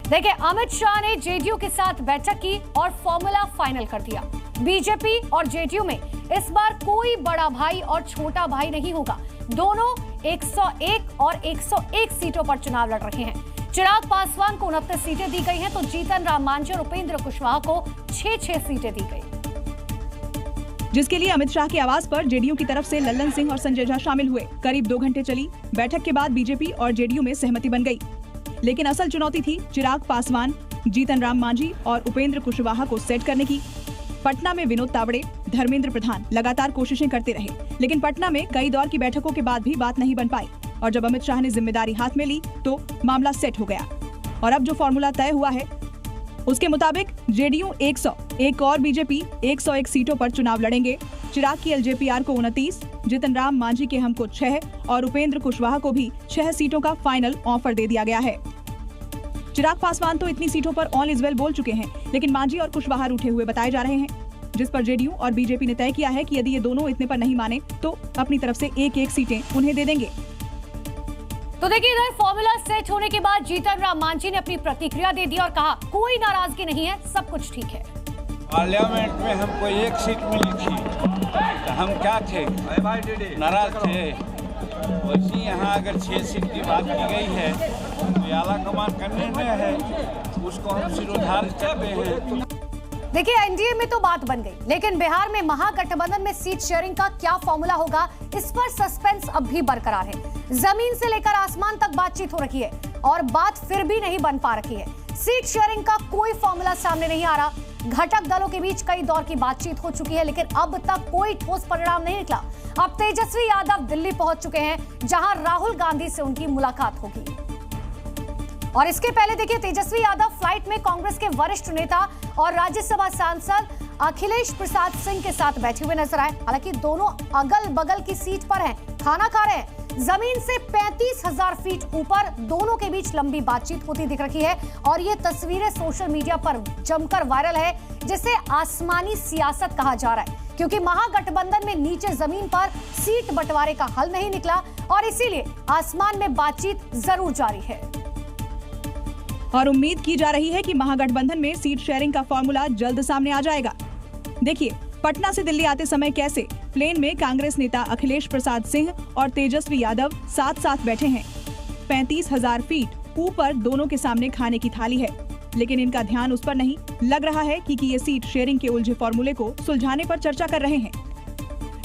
देखिए, अमित शाह ने जेडीयू के साथ बैठक की और फॉर्मूला फाइनल कर दिया। बीजेपी और जेडीयू में इस बार कोई बड़ा भाई और छोटा भाई नहीं होगा। दोनों 101 और 101 सीटों पर चुनाव लड़ रहे हैं। चिराग पासवान को 29 सीटें दी गई हैं, तो जीतन राम मांझी और उपेंद्र कुशवाहा को 6-6 सीटें दी गई, जिसके लिए अमित शाह के आवास पर जेडीयू की तरफ से लल्लन सिंह और संजय झा शामिल हुए। करीब 2 घंटे चली बैठक के बाद बीजेपी और जेडीयू में सहमति बन गई, लेकिन असल चुनौती थी चिराग पासवान, जीतन राम मांझी और उपेंद्र कुशवाहा को सेट करने की। पटना में विनोद तावड़े, धर्मेंद्र प्रधान लगातार कोशिशें करते रहे, लेकिन पटना में कई दौर की बैठकों के बाद भी बात नहीं बन पाई। और जब अमित शाह ने जिम्मेदारी हाथ में ली तो मामला सेट हो गया। और अब जो फॉर्मूला तय हुआ है उसके मुताबिक जेडीयू 100, एक और बीजेपी 101 सीटों पर चुनाव लड़ेंगे। चिराग की एलजेपीआर को 29, जीतन राम मांझी के हमको 6 और उपेंद्र कुशवाहा को भी 6 सीटों का फाइनल ऑफर दे दिया गया है। चिराग पासवान तो इतनी सीटों पर ऑल इज वेल बोल चुके हैं, लेकिन मांझी और कुशवाहा रूठे हुए बताए जा रहे हैं, जिस पर जेडीयू और बीजेपी ने तय किया है कि यदि ये दोनों इतने पर नहीं माने तो अपनी तरफ से 1-1 सीटें उन्हें दे देंगे। तो देखिए, इधर फॉर्मूला सेट होने के बाद जीतन राम मांझी ने अपनी प्रतिक्रिया दे दी और कहा कोई नाराजगी नहीं है, सब कुछ ठीक है। पार्लियामेंट में हमको 1 सीट मिली थी तो हम क्या थे, नाराज थे। वैसे यहाँ अगर 6 सीट की बात की गई है तो आला कमान का निर्णय है, उसको हम सिरोधार्य करते हैं। देखिए, एनडीए में तो बात बन गई, लेकिन बिहार में महागठबंधन में सीट शेयरिंग का क्या फॉर्मूला होगा, इस पर सस्पेंस अब भी बरकरार है। जमीन से लेकर आसमान तक बातचीत हो रही है और बात फिर भी नहीं बन पा रही है। सीट शेयरिंग का कोई फॉर्मूला सामने नहीं आ रहा। घटक दलों के बीच कई दौर की बातचीत हो चुकी है, लेकिन अब तक कोई ठोस परिणाम नहीं निकला। अब तेजस्वी यादव दिल्ली पहुंच चुके हैं, जहां राहुल गांधी से उनकी मुलाकात होगी। और इसके पहले देखिए, तेजस्वी यादव फ्लाइट में कांग्रेस के वरिष्ठ नेता और राज्यसभा सांसद अखिलेश प्रसाद सिंह के साथ बैठे हुए नजर आए। हालांकि दोनों अगल बगल की सीट पर हैं, खाना खा रहे हैं। जमीन से 35,000 फीट ऊपर दोनों के बीच लंबी बातचीत होती दिख रही है और ये तस्वीरें सोशल मीडिया पर जमकर वायरल है, जिसे आसमानी सियासत कहा जा रहा है, क्योंकि महागठबंधन में नीचे जमीन पर सीट बंटवारे का हल नहीं निकला और इसीलिए आसमान में बातचीत जरूर जारी है। और उम्मीद की जा रही है कि महागठबंधन में सीट शेयरिंग का फॉर्मूला जल्द सामने आ जाएगा। देखिए, पटना से दिल्ली आते समय कैसे प्लेन में कांग्रेस नेता अखिलेश प्रसाद सिंह और तेजस्वी यादव साथ साथ बैठे हैं। 35,000 फीट ऊपर दोनों के सामने खाने की थाली है, लेकिन इनका ध्यान उस पर नहीं। लग रहा है कि ये सीट शेयरिंग के उलझे फॉर्मूले को सुलझाने पर चर्चा कर रहे हैं।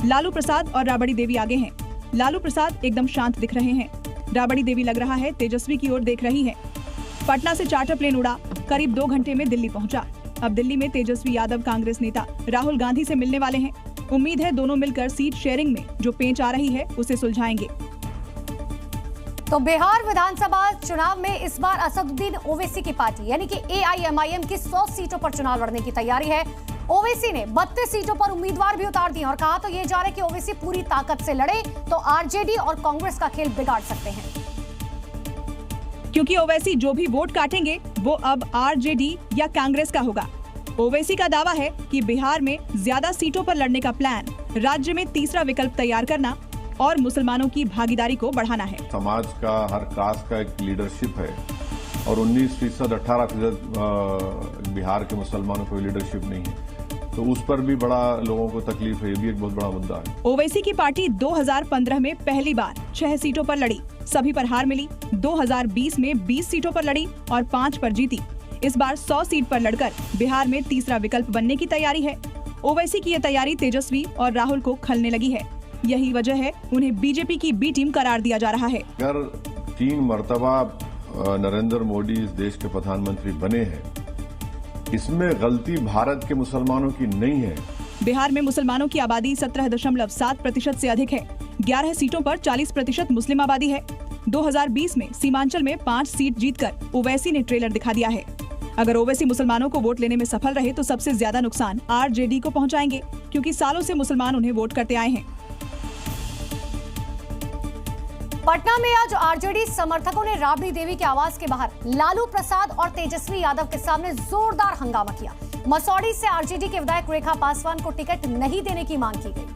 लालू प्रसाद और राबड़ी देवी आगे हैं। लालू प्रसाद एकदम शांत दिख रहे हैं, राबड़ी देवी लग रहा है तेजस्वी की ओर देख रही है। पटना से चार्टर प्लेन उड़ा, करीब 2 घंटे में दिल्ली पहुंचा। अब दिल्ली में तेजस्वी यादव कांग्रेस नेता राहुल गांधी से मिलने वाले हैं। उम्मीद है दोनों मिलकर सीट शेयरिंग में जो पेंच आ रही है उसे सुलझाएंगे। तो बिहार विधानसभा चुनाव में इस बार असदुद्दीन ओवैसी की पार्टी यानी कि एआईएमआईएम की 100 सीटों पर चुनाव लड़ने की तैयारी है। ओवैसी ने 32 सीटों पर उम्मीदवार भी उतार दिए और कहा तो ये जा रहा है कि ओवैसी पूरी ताकत से लड़े तो आरजेडी और कांग्रेस का खेल बिगाड़ सकते हैं, क्योंकि ओवैसी जो भी वोट काटेंगे वो अब आरजेडी या कांग्रेस का होगा। ओवैसी का दावा है कि बिहार में ज्यादा सीटों पर लड़ने का प्लान राज्य में तीसरा विकल्प तैयार करना और मुसलमानों की भागीदारी को बढ़ाना है। समाज का हर कास्ट का एक लीडरशिप है और 19%, 18% बिहार के मुसलमानों को लीडरशिप नहीं है, तो उस पर भी बड़ा लोगों को तकलीफ है। ये भी एक बहुत बड़ा मुद्दा है। ओवैसी की पार्टी 2015 में पहली बार 6 सीटों पर लड़ी, सभी पर हार मिली। 2020 में 20 सीटों पर लड़ी और 5 पर जीती। इस बार 100 सीट पर लड़कर बिहार में तीसरा विकल्प बनने की तैयारी है। ओवैसी की ये तैयारी तेजस्वी और राहुल को खलने लगी है। यही वजह है उन्हें बीजेपी की बी टीम करार दिया जा रहा है। अगर 3 मर्तबा नरेंद्र मोदी इस देश के प्रधानमंत्री बने हैं, इसमें गलती भारत के मुसलमानों की नहीं है। बिहार में मुसलमानों की आबादी 17.7% से अधिक है। 11 सीटों पर 40% मुस्लिम आबादी है। 2020 में सीमांचल में 5 सीट जीतकर ओवैसी ने ट्रेलर दिखा दिया है। अगर ओवैसी मुसलमानों को वोट लेने में सफल रहे तो सबसे ज्यादा नुकसान आरजेडी को पहुंचाएंगे, क्योंकि सालों से मुसलमान उन्हें वोट करते आए हैं। पटना में आज आरजेडी समर्थकों ने राबड़ी देवी के आवास के बाहर लालू प्रसाद और तेजस्वी यादव के सामने जोरदार हंगामा किया। मसौड़ी से आरजेडी के विधायक रेखा पासवान को टिकट नहीं देने की मांग की गई।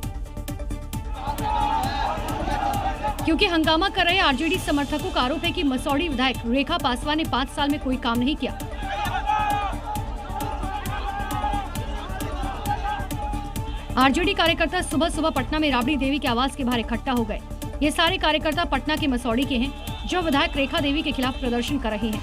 क्योंकि हंगामा कर रहे आरजेडी समर्थकों का आरोप है कि मसौढ़ी विधायक रेखा पासवान ने 5 साल में कोई काम नहीं किया। आरजेडी कार्यकर्ता सुबह सुबह पटना में राबड़ी देवी के आवास के बाहर इकट्ठा हो गए। ये सारे कार्यकर्ता पटना के मसौढ़ी के हैं, जो विधायक रेखा देवी के खिलाफ प्रदर्शन कर रहे हैं।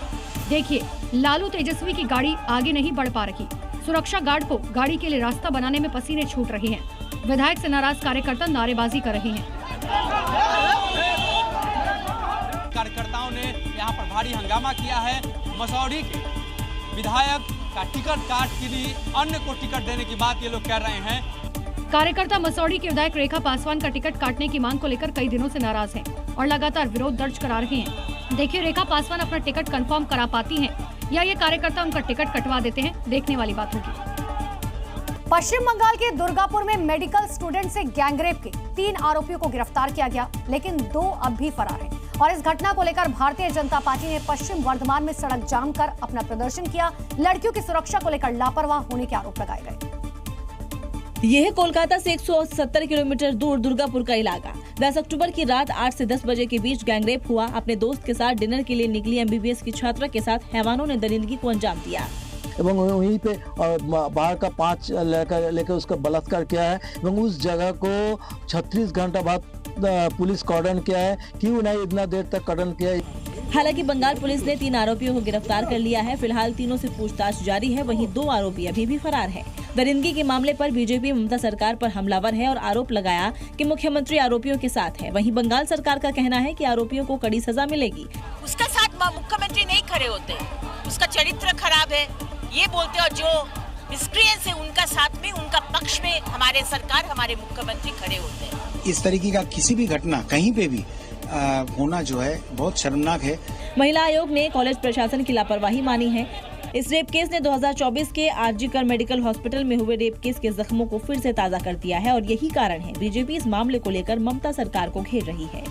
देखिए, लालू तेजस्वी की गाड़ी आगे नहीं बढ़ पा रही। सुरक्षा गार्ड को गाड़ी के लिए रास्ता बनाने में पसीने छूट रहे हैं। विधायक से नाराज कार्यकर्ता नारेबाजी कर रहे हैं। कार्यकर्ताओं ने यहाँ पर भारी हंगामा किया है। मसौढ़ी के विधायक का टिकट काट के लिए अन्य को टिकट देने की बात ये लोग कह रहे हैं। कार्यकर्ता मसौढ़ी के विधायक रेखा पासवान का टिकट काटने की मांग को लेकर कई दिनों से नाराज हैं और लगातार विरोध दर्ज करा रहे हैं। देखिए, रेखा पासवान अपना टिकट कंफर्म करा पाती हैं या ये कार्यकर्ता उनका टिकट कटवा देते हैं, देखने वाली बात होगी। पश्चिम बंगाल के दुर्गापुर में मेडिकल स्टूडेंट से गैंगरेप के 3 आरोपियों को गिरफ्तार किया गया, लेकिन 2 अब भी फरार हैं। और इस घटना को लेकर भारतीय जनता पार्टी ने पश्चिम वर्धमान में सड़क जाम कर अपना प्रदर्शन किया। लड़कियों की सुरक्षा को लेकर लापरवाह होने के आरोप लगाए गए। यह है कोलकाता से 170 किलोमीटर दूर दुर्गापुर का इलाका। 10 अक्टूबर की रात 8 से 10 बजे के बीच गैंगरेप हुआ। अपने दोस्त के साथ डिनर के लिए निकली MBBS की छात्रा के साथ हैवानों ने दरिंदगी को अंजाम दिया एवं वहीं पे बाहर का 5 लड़का लेकर उसका बलात्कार किया है एवं उस जगह को 36 घंटा बाद पुलिस कॉर्डन किया है। क्यों नहीं इतना देर तक कॉर्डन किया है? हालांकि बंगाल पुलिस ने 3 आरोपियों को गिरफ्तार कर लिया है। फिलहाल तीनों से पूछताछ जारी है। वहीं 2 आरोपी अभी भी फरार हैं। दरिंदगी के मामले पर बीजेपी ममता सरकार पर हमलावर है और आरोप लगाया कि मुख्यमंत्री आरोपियों के साथ है। वहीं बंगाल सरकार का कहना है कि आरोपियों को कड़ी सजा मिलेगी। उसका साथ मुख्यमंत्री नहीं खड़े होते, उसका चरित्र खराब है ये बोलते, और जो मिसक्रिएंस है उनका साथ में, उनका पक्ष में हमारे सरकार, हमारे मुख्यमंत्री खड़े होते हैं। इस तरीके का किसी भी घटना कहीं पे भी होना जो है बहुत शर्मनाक है। महिला आयोग ने कॉलेज प्रशासन की लापरवाही मानी है। इस रेप केस ने 2024 के आरजी मेडिकल हॉस्पिटल में हुए रेप केस के जख्मों को फिर से ताजा कर दिया है और यही कारण है बीजेपी इस मामले को लेकर ममता सरकार को घेर रही है।